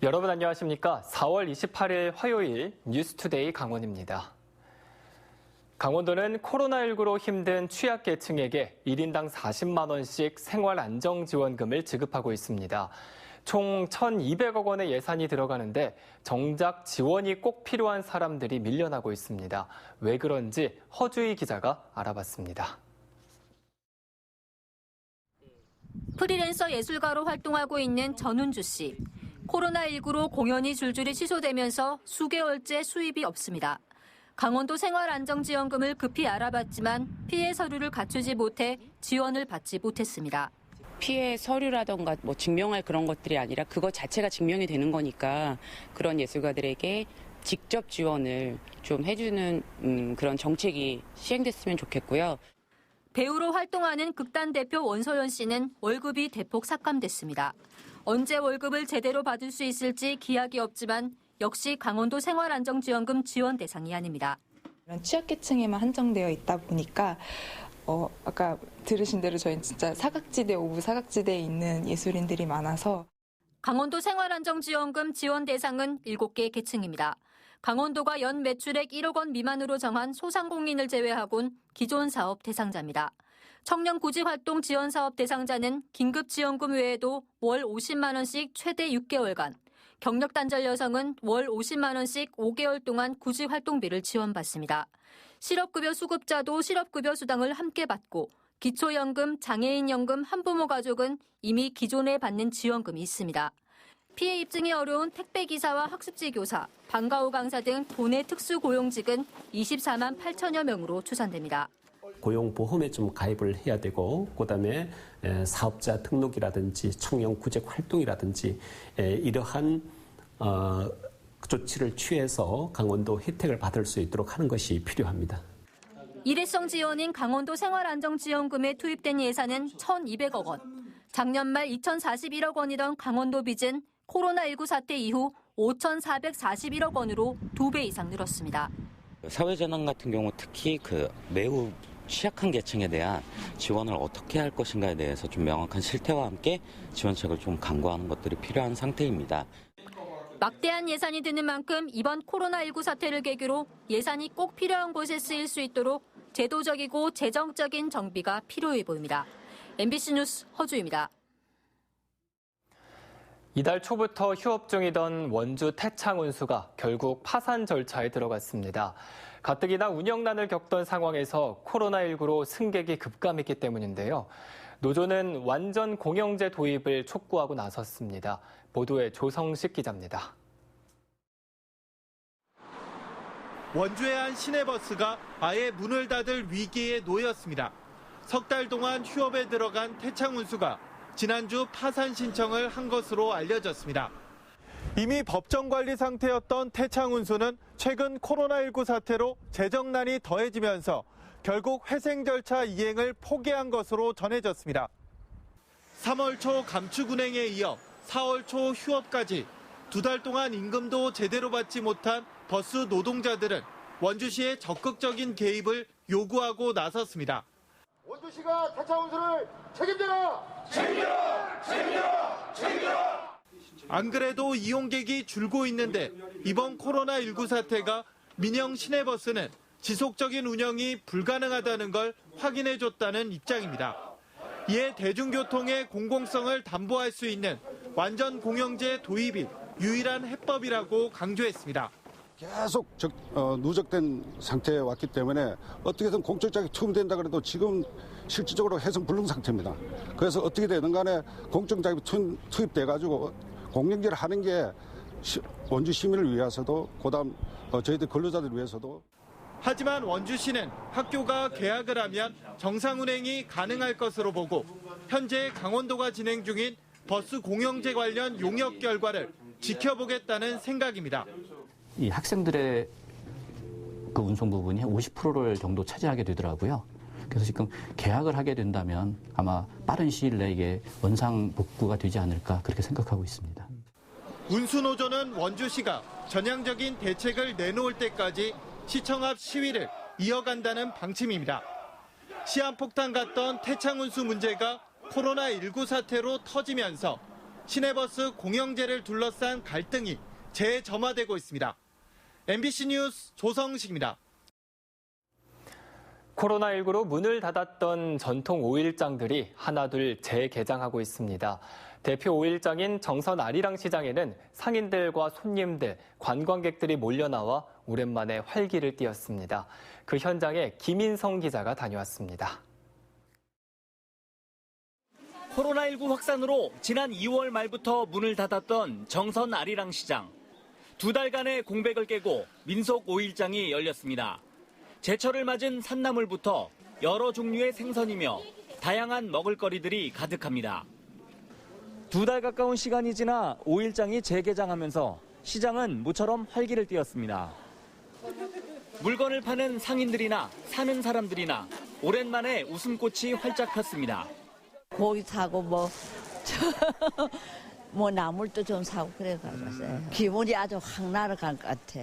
여러분 안녕하십니까? 4월 28일 화요일 뉴스투데이 강원입니다. 강원도는 코로나19로 힘든 취약계층에게 1인당 40만 원씩 생활안정지원금을 지급하고 있습니다. 총 1,200억 원의 예산이 들어가는데 정작 지원이 꼭 필요한 사람들이 밀려나고 있습니다. 왜 그런지 허주희 기자가 알아봤습니다. 프리랜서 예술가로 활동하고 있는 전운주 씨. 코로나19로 공연이 줄줄이 취소되면서 수개월째 수입이 없습니다. 강원도 생활안정지원금을 급히 알아봤지만 피해 서류를 갖추지 못해 지원을 받지 못했습니다. 피해 서류라던가 증명할 그런 것들이 아니라 그것 자체가 증명이 되는 거니까 그런 예술가들에게 직접 지원을 좀 해주는 그런 정책이 시행됐으면 좋겠고요. 배우로 활동하는 극단 대표 원소연 씨는 월급이 대폭 삭감됐습니다. 언제 월급을 제대로 받을 수 있을지 기약이 없지만 역시 강원도 생활안정지원금 지원 대상이 아닙니다. 취약계층에만 한정되어 있다 보니까 아까 들으신 대로 저희는 진짜 사각지대 오브 사각지대에 있는 예술인들이 많아서 강원도 생활안정지원금 지원 대상은 7개 계층입니다. 강원도가 연 매출액 1억 원 미만으로 정한 소상공인을 제외하곤 기존 사업 대상자입니다. 청년 구직활동 지원 사업 대상자는 긴급지원금 외에도 월 50만 원씩 최대 6개월간, 경력단절 여성은 월 50만 원씩 5개월 동안 구직활동비를 지원받습니다. 실업급여 수급자도 실업급여 수당을 함께 받고 기초연금, 장애인연금, 한부모 가족은 이미 기존에 받는 지원금이 있습니다. 피해 입증이 어려운 택배기사와 학습지 교사, 방과후 강사 등 도내 특수고용직은 24만 8천여 명으로 추산됩니다. 고용보험에 좀 가입을 해야 되고 그다음에 사업자 등록이라든지 청년 구직 활동이라든지 이러한 조치를 취해서 강원도 혜택을 받을 수 있도록 하는 것이 필요합니다. 일회성 지원인 강원도 생활안정지원금에 투입된 예산은 1,200억 원. 작년 말 2,041억 원이던 강원도 빚은 코로나19 사태 이후 5,441억 원으로 2배 이상 늘었습니다. 사회재난 같은 경우 특히 매우 취약한 계층에 대한 지원을 어떻게 할 것인가에 대해서 좀 명확한 실태와 함께 지원책을 좀 강구하는 것들이 필요한 상태입니다. 막대한 예산이 드는 만큼 이번 코로나19 사태를 계기로 예산이 꼭 필요한 곳에 쓰일 수 있도록 제도적이고 재정적인 정비가 필요해 보입니다. MBC 뉴스 허주입니다. 이달 초부터 휴업 중이던 원주 태창운수가 결국 파산 절차에 들어갔습니다. 가뜩이나 운영난을 겪던 상황에서 코로나19로 승객이 급감했기 때문인데요. 노조는 완전 공영제 도입을 촉구하고 나섰습니다. 보도에 조성식 기자입니다. 원주의 한 시내버스가 아예 문을 닫을 위기에 놓였습니다. 석 달 동안 휴업에 들어간 태창운수가 지난주 파산 신청을 한 것으로 알려졌습니다. 이미 법정 관리 상태였던 태창운수는 최근 코로나19 사태로 재정난이 더해지면서 결국 회생 절차 이행을 포기한 것으로 전해졌습니다. 3월 초 감축운행에 이어 4월 초 휴업까지 2달 동안 임금도 제대로 받지 못한 버스 노동자들은 원주시의 적극적인 개입을 요구하고 나섰습니다. 원주시가 태창운수를 책임져라! 책임져라! 책임져라! 책임져라! 안 그래도 이용객이 줄고 있는데 이번 코로나19 사태가 민영 시내버스는 지속적인 운영이 불가능하다는 걸 확인해줬다는 입장입니다. 이에 대중교통의 공공성을 담보할 수 있는 완전 공영제 도입이 유일한 해법이라고 강조했습니다. 계속 누적된 상태에 왔기 때문에 어떻게든 공적자격이 투입된다 그래도 지금 실질적으로 해선 불능 상태입니다. 그래서 어떻게 되든 간에 공적자격이 투입돼가지고 공영제를 하는 게 원주 시민을 위해서도 그다음 저희들 근로자들 위해서도. 하지만 원주시는 학교가 개학을 하면 정상 운행이 가능할 것으로 보고 현재 강원도가 진행 중인 버스 공영제 관련 용역 결과를 지켜보겠다는 생각입니다. 이 학생들의 그 운송 부분이 50%를 정도 차지하게 되더라고요. 그래서 지금 개학을 하게 된다면 아마 빠른 시일 내에 이게 원상 복구가 되지 않을까 그렇게 생각하고 있습니다. 운수노조는 원주시가 전향적인 대책을 내놓을 때까지 시청 앞 시위를 이어간다는 방침입니다. 시한폭탄 같던 태창운수 문제가 코로나19 사태로 터지면서 시내버스 공영제를 둘러싼 갈등이 재점화되고 있습니다. MBC 뉴스 조성식입니다. 코로나19로 문을 닫았던 전통 5일장들이 하나둘 재개장하고 있습니다. 대표 5일장인 정선 아리랑 시장에는 상인들과 손님들, 관광객들이 몰려나와 오랜만에 활기를 띠었습니다. 그 현장에 김인성 기자가 다녀왔습니다. 코로나19 확산으로 지난 2월 말부터 문을 닫았던 정선 아리랑 시장. 2달간의 공백을 깨고 민속 5일장이 열렸습니다. 제철을 맞은 산나물부터 여러 종류의 생선이며 다양한 먹을거리들이 가득합니다. 2달 가까운 시간이 지나 5일장이 재개장하면서 시장은 모처럼 활기를 띠었습니다. 물건을 파는 상인들이나 사는 사람들이나 오랜만에 웃음꽃이 활짝 폈습니다. 고기 사고 뭐 나물도 좀 사고 그래가지고 기분이 아주 확 날아간 것 같아.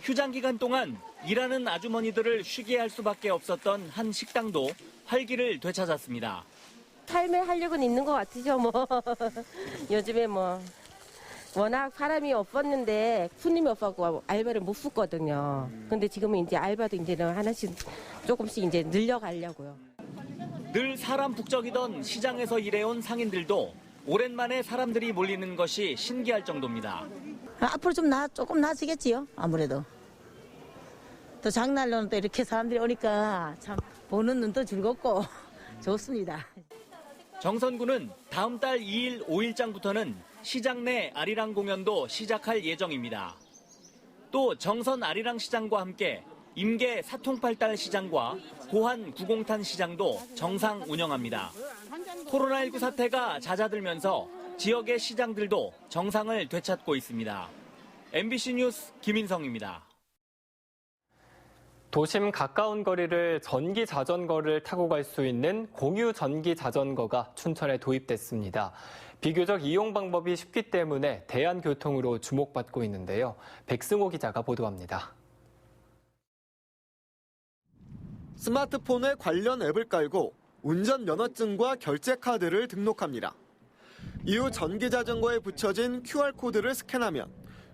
휴장 기간 동안 일하는 아주머니들을 쉬게 할 수밖에 없었던 한 식당도 활기를 되찾았습니다. 삶의 활력은 있는 것 같으죠, 뭐. 요즘에 뭐 워낙 사람이 없었는데 손님이 없었고 알바를 못 썼거든요. 근데 지금은 이제 알바도 이제는 하나씩 조금씩 이제 늘려가려고요. 늘 사람 북적이던 시장에서 일해온 상인들도 오랜만에 사람들이 몰리는 것이 신기할 정도입니다. 앞으로 좀 조금 나아지겠지요, 아무래도. 또 장날로는 또 이렇게 사람들이 오니까 참 보는 눈도 즐겁고 좋습니다. 정선군은 다음 달 2일 5일장부터는 시장 내 아리랑 공연도 시작할 예정입니다. 또 정선 아리랑 시장과 함께 임계 사통팔달 시장과 고한 구공탄 시장도 정상 운영합니다. 코로나19 사태가 잦아들면서 지역의 시장들도 정상을 되찾고 있습니다. MBC 뉴스 김인성입니다. 도심 가까운 거리를 전기 자전거를 타고 갈 수 있는 공유 전기 자전거가 춘천에 도입됐습니다. 비교적 이용 방법이 쉽기 때문에 대안교통으로 주목받고 있는데요. 백승호 기자가 보도합니다. 스마트폰에 관련 앱을 깔고 운전면허증과 결제카드를 등록합니다. 이후 전기자전거에 붙여진 QR코드를 스캔하면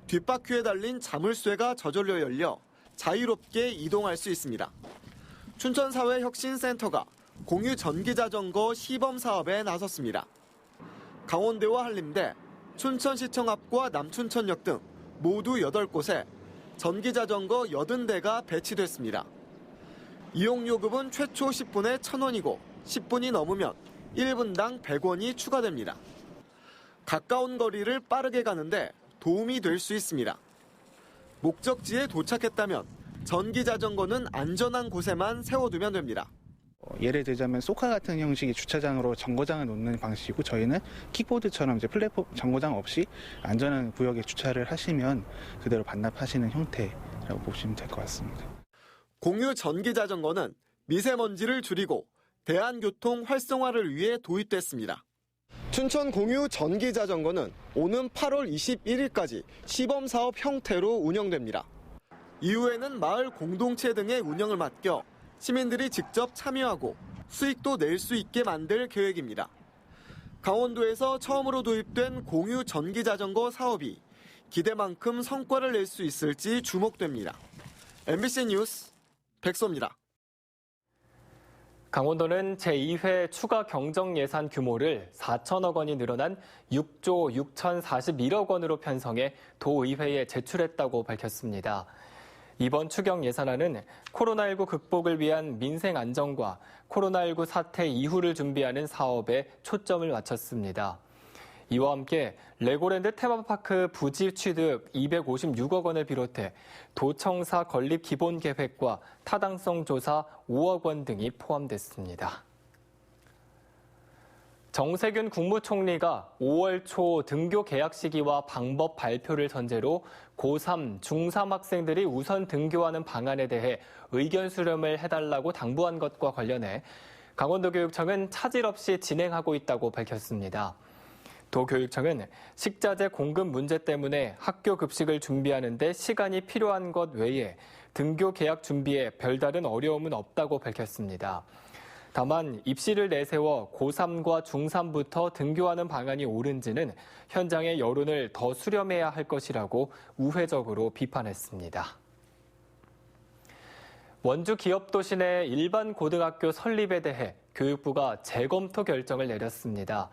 뒷바퀴에 달린 자물쇠가 저절로 열려 자유롭게 이동할 수 있습니다. 춘천사회혁신센터가 공유 전기자전거 시범 사업에 나섰습니다. 강원대와 한림대, 춘천시청 앞과 남춘천역 등 모두 8곳에 전기자전거 80대가 배치됐습니다. 이용요금은 최초 10분에 1,000원이고 10분이 넘으면 1분당 100원이 추가됩니다. 가까운 거리를 빠르게 가는데 도움이 될 수 있습니다. 목적지에 도착했다면 전기자전거는 안전한 곳에만 세워두면 됩니다. 예를 들자면 소카 같은 형식의 주차장으로 정거장을 놓는 방식이고 저희는 킥보드처럼 이제 플랫폼 정거장 없이 안전한 구역에 주차를 하시면 그대로 반납하시는 형태라고 보시면 될 것 같습니다. 공유 전기자전거는 미세먼지를 줄이고 대한교통 활성화를 위해 도입됐습니다. 춘천 공유 전기자전거는 오는 8월 21일까지 시범사업 형태로 운영됩니다. 이후에는 마을 공동체 등의 운영을 맡겨 시민들이 직접 참여하고 수익도 낼 수 있게 만들 계획입니다. 강원도에서 처음으로 도입된 공유 전기자전거 사업이 기대만큼 성과를 낼 수 있을지 주목됩니다. MBC 뉴스 백소입니다. 강원도는 제2회 추가 경정 예산 규모를 4천억 원이 늘어난 6조 6,041억 원으로 편성해 도의회에 제출했다고 밝혔습니다. 이번 추경 예산안은 코로나19 극복을 위한 민생 안정과 코로나19 사태 이후를 준비하는 사업에 초점을 맞췄습니다. 이와 함께 레고랜드 테마파크 부지 취득 256억 원을 비롯해 도청사 건립 기본 계획과 타당성 조사 5억 원 등이 포함됐습니다. 정세균 국무총리가 5월 초 등교 개학 시기와 방법 발표를 전제로 고3, 중3 학생들이 우선 등교하는 방안에 대해 의견 수렴을 해달라고 당부한 것과 관련해 강원도교육청은 차질 없이 진행하고 있다고 밝혔습니다. 도교육청은 식자재 공급 문제 때문에 학교 급식을 준비하는 데 시간이 필요한 것 외에 등교 개학 준비에 별다른 어려움은 없다고 밝혔습니다. 다만 입시를 내세워 고3과 중3부터 등교하는 방안이 옳은지는 현장의 여론을 더 수렴해야 할 것이라고 우회적으로 비판했습니다. 원주 기업도시 내 일반 고등학교 설립에 대해 교육부가 재검토 결정을 내렸습니다.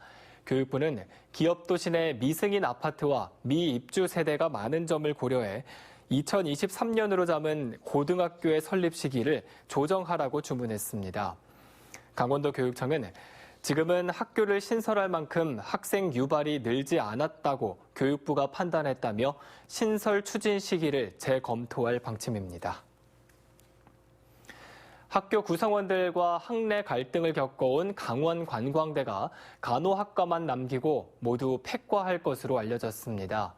교육부는 기업도시 내 미승인 아파트와 미입주 세대가 많은 점을 고려해 2023년으로 잡은 고등학교의 설립 시기를 조정하라고 주문했습니다. 강원도 교육청은 지금은 학교를 신설할 만큼 학생 유발이 늘지 않았다고 교육부가 판단했다며 신설 추진 시기를 재검토할 방침입니다. 학교 구성원들과 학내 갈등을 겪어온 강원관광대가 간호학과만 남기고 모두 폐과할 것으로 알려졌습니다.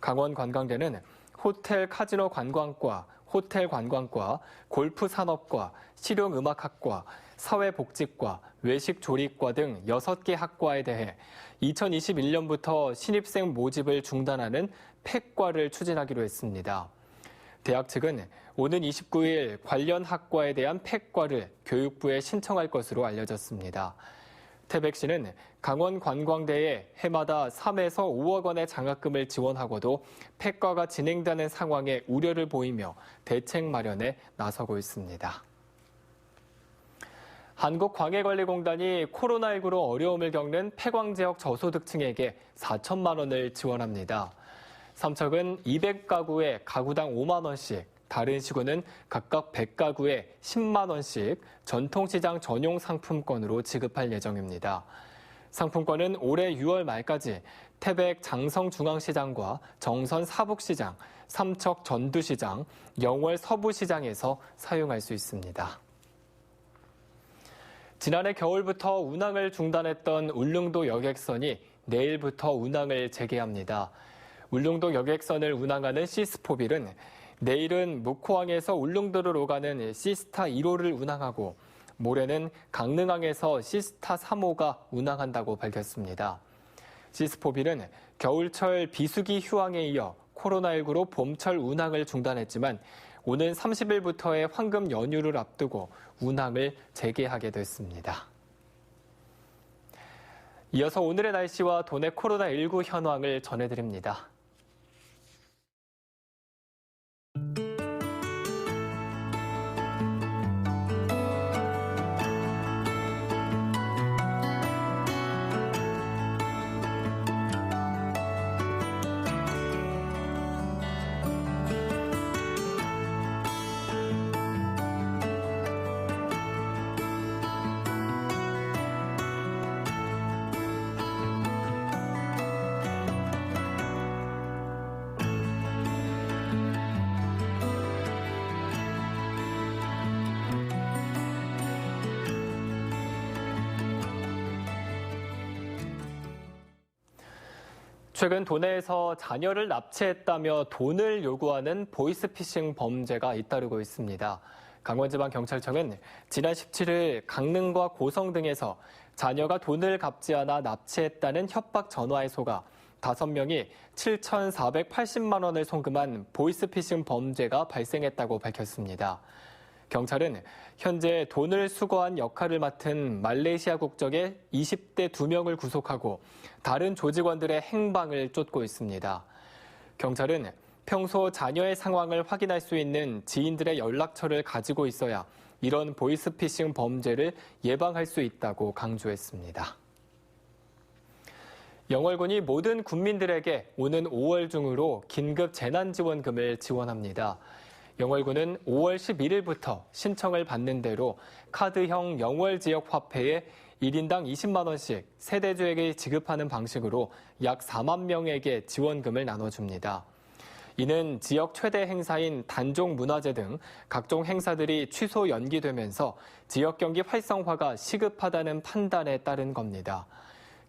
강원관광대는 호텔 카지노 관광과, 호텔 관광과, 골프 산업과, 실용음악학과, 사회복지과, 외식조리과 등 6개 학과에 대해 2021년부터 신입생 모집을 중단하는 폐과를 추진하기로 했습니다. 대학 측은 오는 29일 관련 학과에 대한 폐과를 교육부에 신청할 것으로 알려졌습니다. 태백시는 강원관광대에 해마다 3에서 5억 원의 장학금을 지원하고도 폐과가 진행되는 상황에 우려를 보이며 대책 마련에 나서고 있습니다. 한국광해관리공단이 코로나19로 어려움을 겪는 폐광 지역 저소득층에게 4천만 원을 지원합니다. 삼척은 200가구에 가구당 5만 원씩, 다른 시군은 각각 100가구에 10만 원씩 전통시장 전용 상품권으로 지급할 예정입니다. 상품권은 올해 6월 말까지 태백 장성중앙시장과 정선 사북시장, 삼척 전두시장, 영월 서부시장에서 사용할 수 있습니다. 지난해 겨울부터 운항을 중단했던 울릉도 여객선이 내일부터 운항을 재개합니다. 울릉도 여객선을 운항하는 시스포빌은 내일은 묵호항에서 울릉도를 오가는 시스타 1호를 운항하고 모레는 강릉항에서 시스타 3호가 운항한다고 밝혔습니다. 시스포빌은 겨울철 비수기 휴항에 이어 코로나19로 봄철 운항을 중단했지만 오는 30일부터의 황금 연휴를 앞두고 운항을 재개하게 됐습니다. 이어서 오늘의 날씨와 도내 코로나19 현황을 전해드립니다. 최근 도내에서 자녀를 납치했다며 돈을 요구하는 보이스피싱 범죄가 잇따르고 있습니다. 강원지방경찰청은 지난 17일 강릉과 고성 등에서 자녀가 돈을 갚지 않아 납치했다는 협박 전화에 속아 5명이 7,480만 원을 송금한 보이스피싱 범죄가 발생했다고 밝혔습니다. 경찰은 현재 돈을 수거한 역할을 맡은 말레이시아 국적의 20대 2명을 구속하고 다른 조직원들의 행방을 쫓고 있습니다. 경찰은 평소 자녀의 상황을 확인할 수 있는 지인들의 연락처를 가지고 있어야 이런 보이스피싱 범죄를 예방할 수 있다고 강조했습니다. 영월군이 모든 국민들에게 오는 5월 중으로 긴급 재난지원금을 지원합니다. 영월군은 5월 11일부터 신청을 받는 대로 카드형 영월 지역 화폐에 1인당 20만 원씩 세대주에게 지급하는 방식으로 약 4만 명에게 지원금을 나눠줍니다. 이는 지역 최대 행사인 단종 문화제 등 각종 행사들이 취소 연기되면서 지역 경기 활성화가 시급하다는 판단에 따른 겁니다.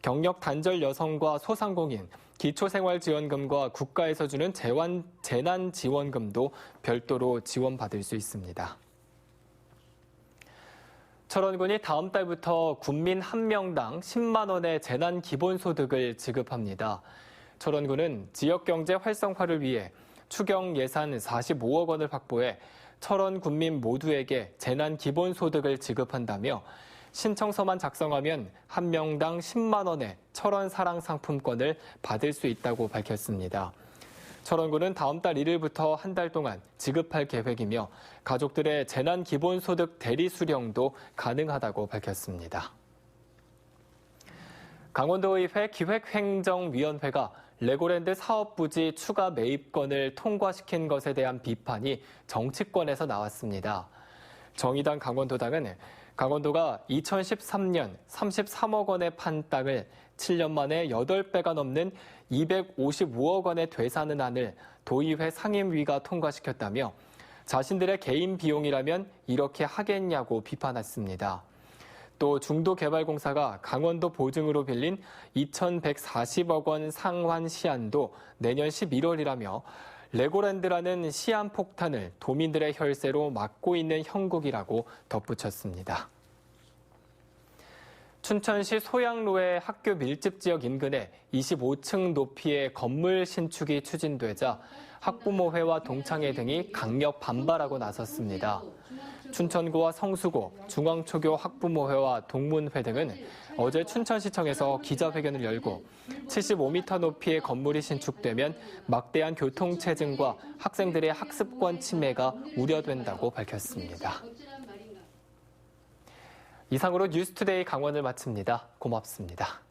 경력 단절 여성과 소상공인, 기초생활지원금과 국가에서 주는 재난지원금도 별도로 지원받을 수 있습니다. 철원군이 다음 달부터 군민 1명당 10만 원의 재난기본소득을 지급합니다. 철원군은 지역경제 활성화를 위해 추경 예산 45억 원을 확보해 철원 군민 모두에게 재난기본소득을 지급한다며 신청서만 작성하면 한 명당 10만 원의 철원 사랑 상품권을 받을 수 있다고 밝혔습니다. 철원구는 다음 달 1일부터 한 달 동안 지급할 계획이며 가족들의 재난 기본소득 대리 수령도 가능하다고 밝혔습니다. 강원도의회 기획행정위원회가 레고랜드 사업부지 추가 매입건을 통과시킨 것에 대한 비판이 정치권에서 나왔습니다. 정의당 강원도당은 강원도가 2013년 33억 원에 판 땅을 7년 만에 8배가 넘는 255억 원에 되사는 안을 도의회 상임위가 통과시켰다며 자신들의 개인 비용이라면 이렇게 하겠냐고 비판했습니다. 또 중도개발공사가 강원도 보증으로 빌린 2,140억 원 상환 시한도 내년 11월이라며 레고랜드라는 시한폭탄을 도민들의 혈세로 막고 있는 형국이라고 덧붙였습니다. 춘천시 소양로의 학교 밀집 지역 인근에 25층 높이의 건물 신축이 추진되자 학부모회와 동창회 등이 강력 반발하고 나섰습니다. 춘천구와 성수고, 중앙초교 학부모회와 동문회 등은 어제 춘천시청에서 기자회견을 열고 75m 높이의 건물이 신축되면 막대한 교통체증과 학생들의 학습권 침해가 우려된다고 밝혔습니다. 이상으로 뉴스투데이 강원을 마칩니다. 고맙습니다.